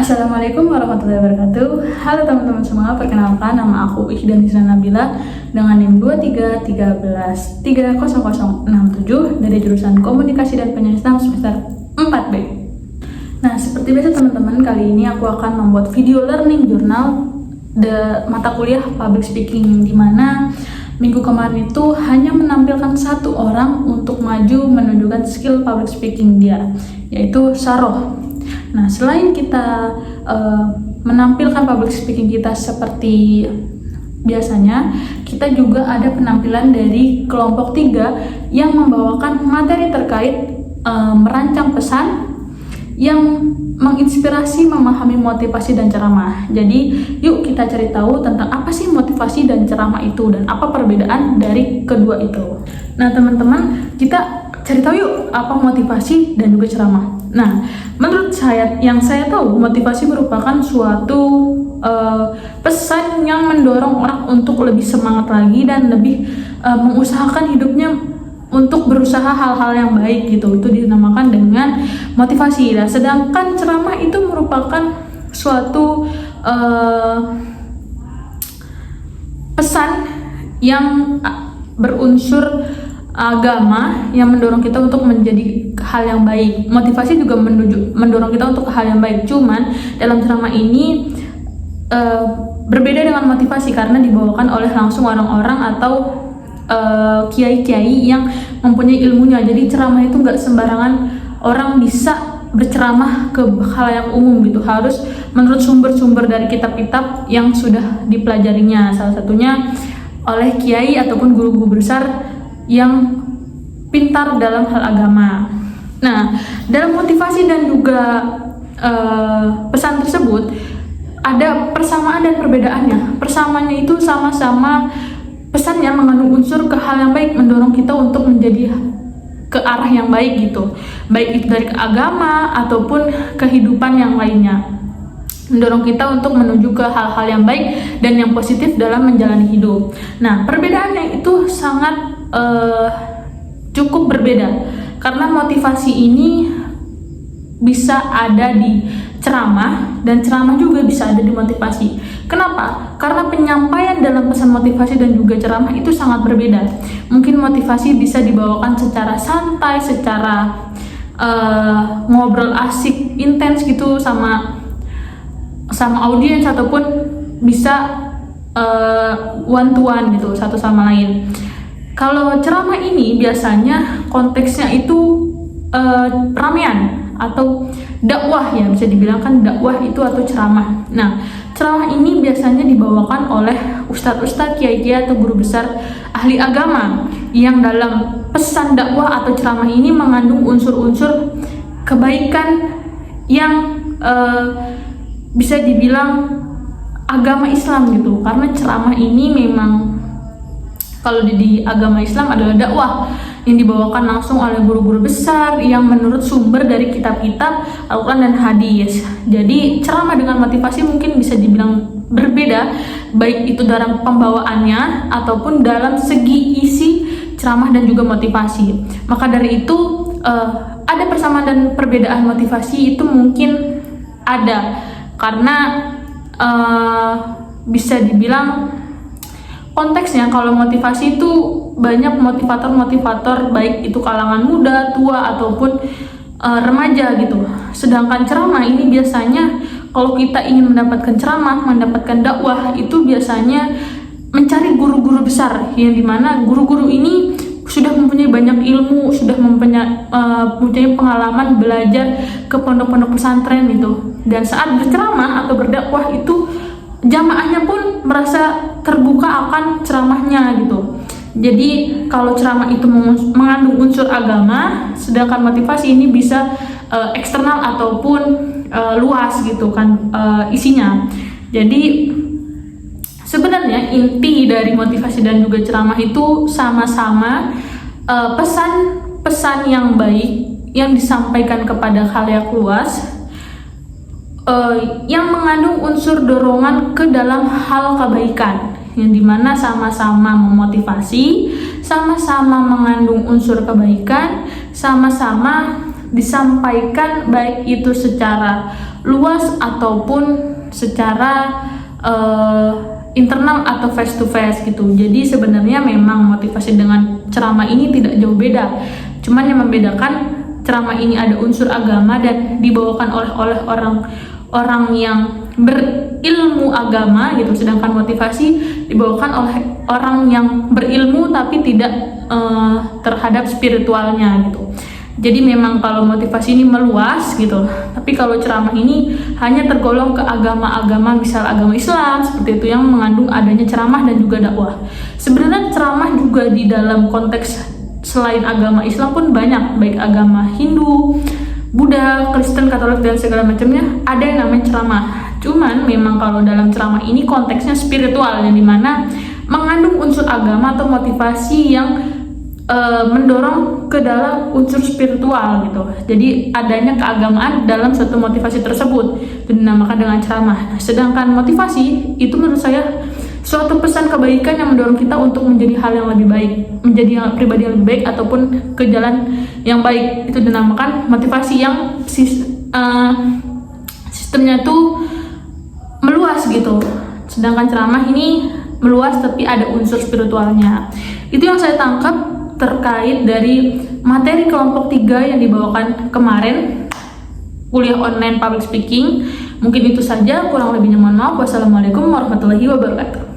Assalamualaikum warahmatullahi wabarakatuh. Halo teman-teman semua, perkenalkan nama aku Ikhdan Isra Nabila dengan NIM 2313300067 dari jurusan Komunikasi dan Penyiaran Islam semester 4B. Nah, seperti biasa teman-teman, kali ini aku akan membuat video learning journal mata kuliah public speaking, di mana minggu kemarin itu hanya menampilkan satu orang untuk maju menunjukkan skill public speaking dia, yaitu Saroh. Nah, selain kita menampilkan public speaking kita seperti biasanya, kita juga ada penampilan dari kelompok 3 yang membawakan materi terkait merancang pesan yang menginspirasi, memahami motivasi dan ceramah. Jadi, yuk kita cari tahu tentang apa sih motivasi dan ceramah itu dan apa perbedaan dari kedua itu. Nah, teman-teman, kita cari tahu yuk apa motivasi dan juga ceramah. Nah, menurut saya, yang saya tahu, motivasi merupakan suatu pesan yang mendorong orang untuk lebih semangat lagi dan lebih mengusahakan hidupnya untuk berusaha hal-hal yang baik gitu. Itu dinamakan dengan motivasi. Nah, sedangkan ceramah itu merupakan suatu pesan yang berunsur agama yang mendorong kita untuk menjadi hal yang baik. Motivasi juga mendorong kita untuk hal yang baik. Cuman dalam ceramah ini berbeda dengan motivasi karena dibawakan oleh langsung orang-orang atau kiai-kiai yang mempunyai ilmunya. Jadi ceramah itu nggak sembarangan orang bisa berceramah ke khalayak umum gitu. Harus menurut sumber-sumber dari kitab-kitab yang sudah dipelajarinya. Salah satunya oleh kiai ataupun guru-guru besar yang pintar dalam hal agama. Nah, dalam motivasi dan juga pesan tersebut ada persamaan dan perbedaannya. Persamaannya itu sama-sama pesan yang mengandung unsur ke hal yang baik, mendorong kita untuk menjadi ke arah yang baik gitu, baik itu dari agama ataupun kehidupan yang lainnya, mendorong kita untuk menuju ke hal-hal yang baik dan yang positif dalam menjalani hidup. Nah, perbedaannya itu sangat cukup berbeda karena motivasi ini bisa ada di ceramah dan ceramah juga bisa ada di motivasi. Kenapa? Karena penyampaian dalam pesan motivasi dan juga ceramah itu sangat berbeda. Mungkin motivasi bisa dibawakan secara santai, secara ngobrol asik, intens gitu sama audiens, ataupun bisa one to one gitu, satu sama lain. Kalau ceramah ini biasanya konteksnya itu ramean atau dakwah, ya bisa dibilang kan dakwah itu atau ceramah. Nah, ceramah ini biasanya dibawakan oleh ustadz-ustadz, kiai-kiai atau guru besar ahli agama yang dalam pesan dakwah atau ceramah ini mengandung unsur-unsur kebaikan yang bisa dibilang agama Islam gitu. Karena ceramah ini memang kalau di agama Islam adalah dakwah yang dibawakan langsung oleh guru-guru besar yang menurut sumber dari kitab-kitab Al-Quran dan hadis. Jadi ceramah dengan motivasi mungkin bisa dibilang berbeda, baik itu dalam pembawaannya ataupun dalam segi isi ceramah dan juga motivasi. Maka dari itu ada persamaan dan perbedaan motivasi itu mungkin ada karena bisa dibilang konteksnya. Kalau motivasi itu banyak motivator-motivator, baik itu kalangan muda, tua, ataupun remaja gitu. Sedangkan ceramah ini biasanya kalau kita ingin mendapatkan ceramah, mendapatkan dakwah, itu biasanya mencari guru-guru besar, yang dimana guru-guru ini sudah mempunyai banyak ilmu, sudah mempunyai pengalaman belajar ke pondok-pondok pesantren gitu. Dan saat berceramah atau berdakwah itu jamaahnya pun merasa terbuka akan ceramahnya gitu. Jadi kalau ceramah itu mengandung unsur agama, sedangkan motivasi ini bisa eksternal ataupun luas gitu kan isinya. Jadi sebenarnya inti dari motivasi dan juga ceramah itu sama-sama pesan-pesan yang baik yang disampaikan kepada khalayak luas, yang mengandung unsur dorongan ke dalam hal kebaikan, yang dimana sama-sama memotivasi, sama-sama mengandung unsur kebaikan, sama-sama disampaikan baik itu secara luas ataupun secara internal atau face to face gitu. Jadi sebenarnya memang motivasi dengan ceramah ini tidak jauh beda. Cuman yang membedakan, ceramah ini ada unsur agama dan dibawakan oleh orang yang berilmu agama gitu, sedangkan motivasi dibawakan oleh orang yang berilmu tapi tidak terhadap spiritualnya gitu. Jadi memang kalau motivasi ini meluas gitu, tapi kalau ceramah ini hanya tergolong ke agama-agama, misal agama Islam seperti itu yang mengandung adanya ceramah dan juga dakwah. Sebenarnya ceramah juga di dalam konteks selain agama Islam pun banyak, baik agama Hindu, Buddha, Kristen, Katolik dan segala macamnya ada yang namanya ceramah. Cuman memang kalau dalam ceramah ini konteksnya spiritual, yang dimana mengandung unsur agama atau motivasi yang mendorong ke dalam unsur spiritual gitu. Jadi adanya keagamaan dalam satu motivasi tersebut itu dinamakan dengan ceramah. Sedangkan motivasi itu menurut saya suatu pesan kebaikan yang mendorong kita untuk menjadi hal yang lebih baik, menjadi pribadi yang lebih baik ataupun ke jalan yang baik. Itu dinamakan motivasi yang sistemnya tuh meluas gitu. Sedangkan ceramah ini meluas tapi ada unsur spiritualnya. Itu yang saya tangkap terkait dari materi kelompok 3 yang dibawakan kemarin, kuliah online public speaking. Mungkin itu saja, kurang lebihnya mohon maaf. Wassalamualaikum warahmatullahi wabarakatuh.